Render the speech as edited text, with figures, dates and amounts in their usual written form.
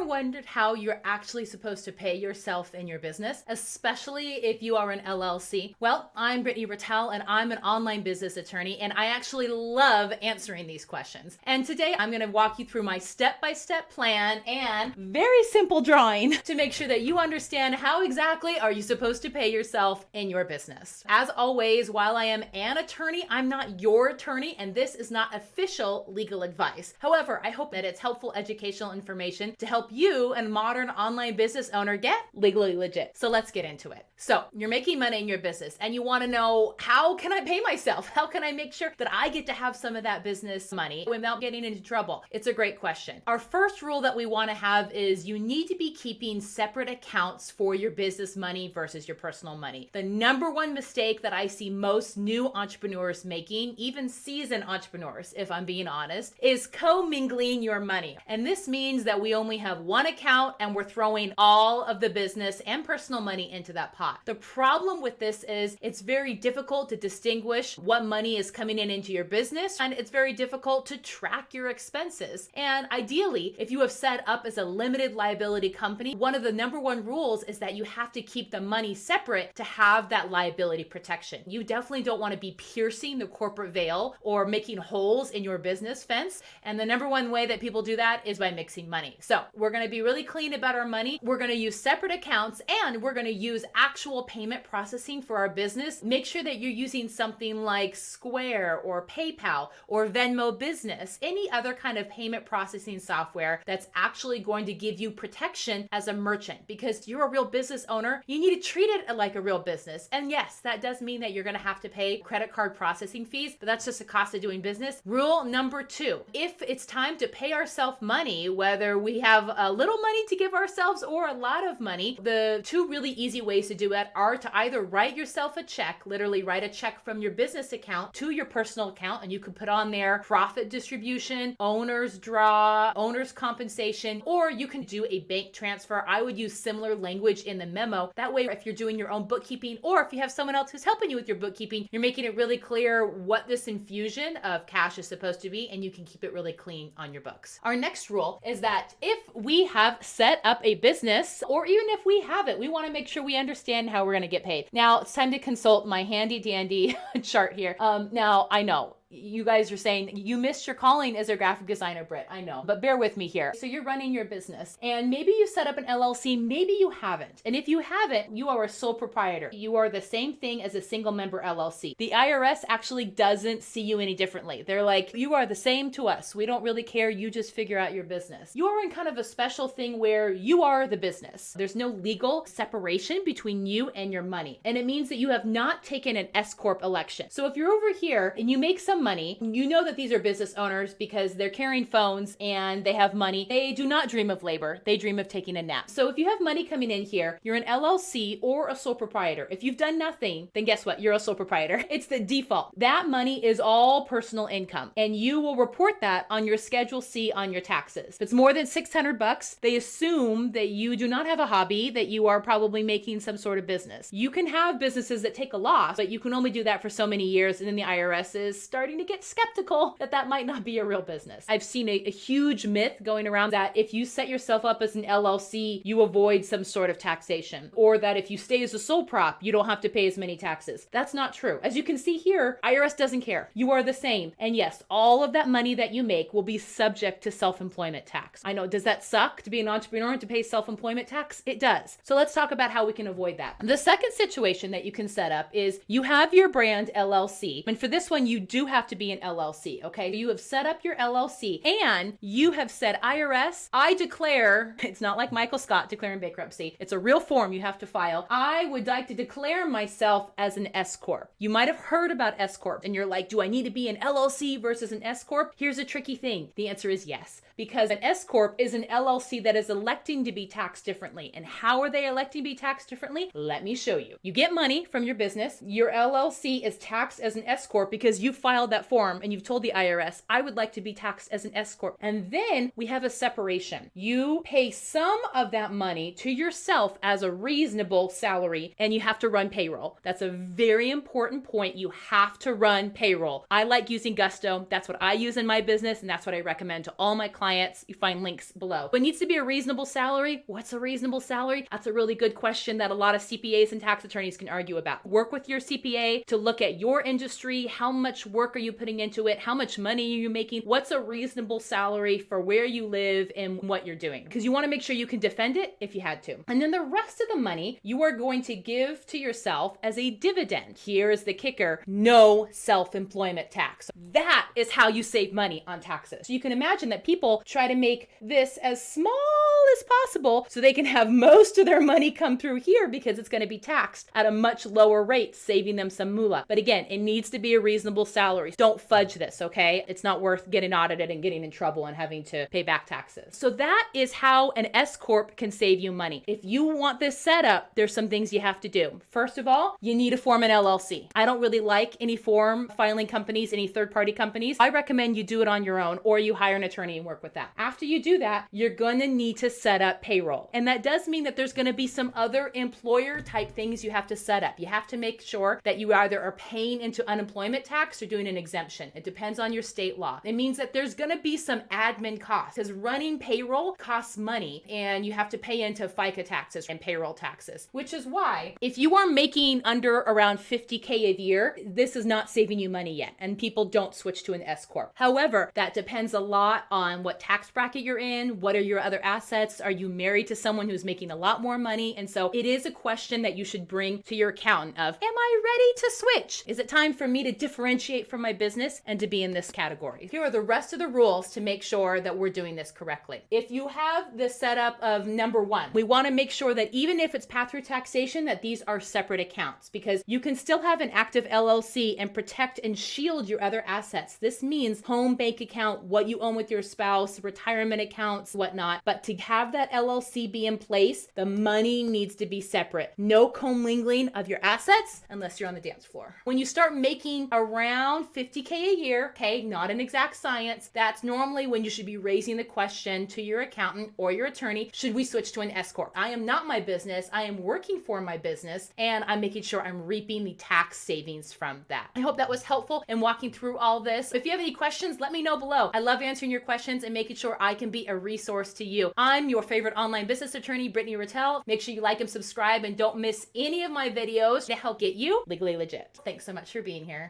ever wondered how you're actually supposed to pay yourself in your business, especially if you are an LLC? Well, I'm Brittany Rattel and I'm an online business attorney, and I actually love answering these questions. And today I'm going to walk you through my step-by-step plan and very simple drawing to make sure that you understand how exactly are you supposed to pay yourself in your business. As always, while I am an attorney, I'm not your attorney, and this is not official legal advice. However, I hope that it's helpful educational information to help you, a modern online business owner, get legally legit. So let's get into it. So you're making money in your business and you want to know, how can I pay myself? How can I make sure that I get to have some of that business money without getting into trouble? It's a great question. Our first rule that we want to have is you need to be keeping separate accounts for your business money versus your personal money. The number one mistake that I see most new entrepreneurs making, even seasoned entrepreneurs, if I'm being honest, is commingling your money. And this means that we only have one account and we're throwing all of the business and personal money into that pot. The problem with this is it's very difficult to distinguish what money is coming in into your business, and it's very difficult to track your expenses. And ideally, if you have set up as a limited liability company, one of the number one rules is that you have to keep the money separate to have that liability protection. You definitely don't want to be piercing the corporate veil or making holes in your business fence. And the number one way that people do that is by mixing money. So we're going to be really clean about our money. We're going to use separate accounts, and we're going to use actual payment processing for our business. Make sure that you're using something like Square or PayPal or Venmo Business, any other kind of payment processing software that's actually going to give you protection as a merchant, because you're a real business owner. You need to treat it like a real business. And yes, that does mean that you're going to have to pay credit card processing fees, but that's just the cost of doing business. Rule number 2, if it's time to pay ourselves money, whether we have a little money to give ourselves or a lot of money, the two really easy ways to do it are to either write yourself a check, literally write a check from your business account to your personal account, and you can put on there profit distribution, owner's draw, owner's compensation, or you can do a bank transfer. I would use similar language in the memo. That way, if you're doing your own bookkeeping, or if you have someone else who's helping you with your bookkeeping, you're making it really clear what this infusion of cash is supposed to be, and you can keep it really clean on your books. Our next rule is that if we have set up a business, or even if we haven't, we want to make sure we understand how we're going to get paid. Now it's time to consult my handy dandy chart here. Now I know you guys are saying you missed your calling as a graphic designer, Britt. I know, but bear with me here. So you're running your business and maybe you set up an LLC, maybe you haven't. And if you haven't, you are a sole proprietor. You are the same thing as a single member LLC. The IRS actually doesn't see you any differently. They're like, you are the same to us. We don't really care. You just figure out your business. You are in kind of a special thing where you are the business. There's no legal separation between you and your money. And it means that you have not taken an S Corp election. So if you're over here and you make some money, you know that these are business owners because they're carrying phones and they have money. They do not dream of labor. They dream of taking a nap. So if you have money coming in here, you're an LLC or a sole proprietor. If you've done nothing, then guess what? You're a sole proprietor. It's the default. That money is all personal income, and you will report that on your Schedule C on your taxes. If it's more than $600, they assume that you do not have a hobby, that you are probably making some sort of business. You can have businesses that take a loss, but you can only do that for so many years, and then the IRS is starting to get skeptical that that might not be a real business. I've seen a huge myth going around that if you set yourself up as an LLC, you avoid some sort of taxation, or that if you stay as a sole prop, you don't have to pay as many taxes. That's not true. As you can see here, IRS doesn't care. You are the same. And yes, all of that money that you make will be subject to self-employment tax. I know, does that suck to be an entrepreneur and to pay self-employment tax? It does. So let's talk about how we can avoid that. The second situation that you can set up is you have your brand LLC. And for this one, you do have to be an LLC, okay? You have set up your LLC and you have said, IRS, I declare, it's not like Michael Scott declaring bankruptcy. It's a real form you have to file. I would like to declare myself as an S Corp. You might have heard about S Corp and you're like, do I need to be an LLC versus an S Corp? Here's a tricky thing. The answer is yes, because an S Corp is an LLC that is electing to be taxed differently. And how are they electing to be taxed differently? Let me show you. You get money from your business. Your LLC is taxed as an S Corp because you filed filed that form and you've told the IRS, I would like to be taxed as an S Corp. And then we have a separation. You pay some of that money to yourself as a reasonable salary, and you have to run payroll. That's a very important point. You have to run payroll. I like using Gusto. That's what I use in my business, and that's what I recommend to all my clients. You find links below. But it needs to be a reasonable salary. What's a reasonable salary? That's a really good question that a lot of CPAs and tax attorneys can argue about. Work with your CPA to look at your industry. How much work are you putting into it? How much money are you making? What's a reasonable salary for where you live and what you're doing? Because you want to make sure you can defend it if you had to. And then the rest of the money you are going to give to yourself as a dividend. Here's the kicker: no self-employment tax. That is how you save money on taxes. So you can imagine that people try to make this as small as possible so they can have most of their money come through here because it's going to be taxed at a much lower rate, saving them some moolah. But again, it needs to be a reasonable salary. Don't fudge this, okay? It's not worth getting audited and getting in trouble and having to pay back taxes. So that is how an S Corp can save you money. If you want this set up, there's some things you have to do. First of all, you need to form an LLC. I don't really like any form filing companies, any third-party companies. I recommend you do it on your own, or you hire an attorney and work with that. After you do that, you're going to need to set up payroll. And that does mean that there's going to be some other employer type things you have to set up. You have to make sure that you either are paying into unemployment tax or doing an exemption. It depends on your state law. It means that there's going to be some admin costs because running payroll costs money and you have to pay into FICA taxes and payroll taxes, which is why if you are making under around $50K a year, this is not saving you money yet. And people don't switch to an S Corp. However, that depends a lot on what tax bracket you're in. What are your other assets? Are you married to someone who's making a lot more money? And so it is a question that you should bring to your accountant of, am I ready to switch? Is it time for me to differentiate from my business and to be in this category? Here are the rest of the rules to make sure that we're doing this correctly. If you have the setup of number one, we want to make sure that even if it's pass-through taxation, that these are separate accounts because you can still have an active LLC and protect and shield your other assets. This means home bank account, what you own with your spouse, retirement accounts, whatnot. But to have that LLC be in place, the money needs to be separate. No commingling of your assets unless you're on the dance floor. When you start making around $50K a year, okay, not an exact science, that's normally when you should be raising the question to your accountant or your attorney, should we switch to an S Corp? I am not my business. I am working for my business and I'm making sure I'm reaping the tax savings from that. I hope that was helpful in walking through all this. If you have any questions, let me know below. I love answering your questions and making sure I can be a resource to you. I'm your favorite online business attorney, Brittany Rattel. Make sure you like and subscribe and don't miss any of my videos to help get you legally legit. Thanks so much for being here.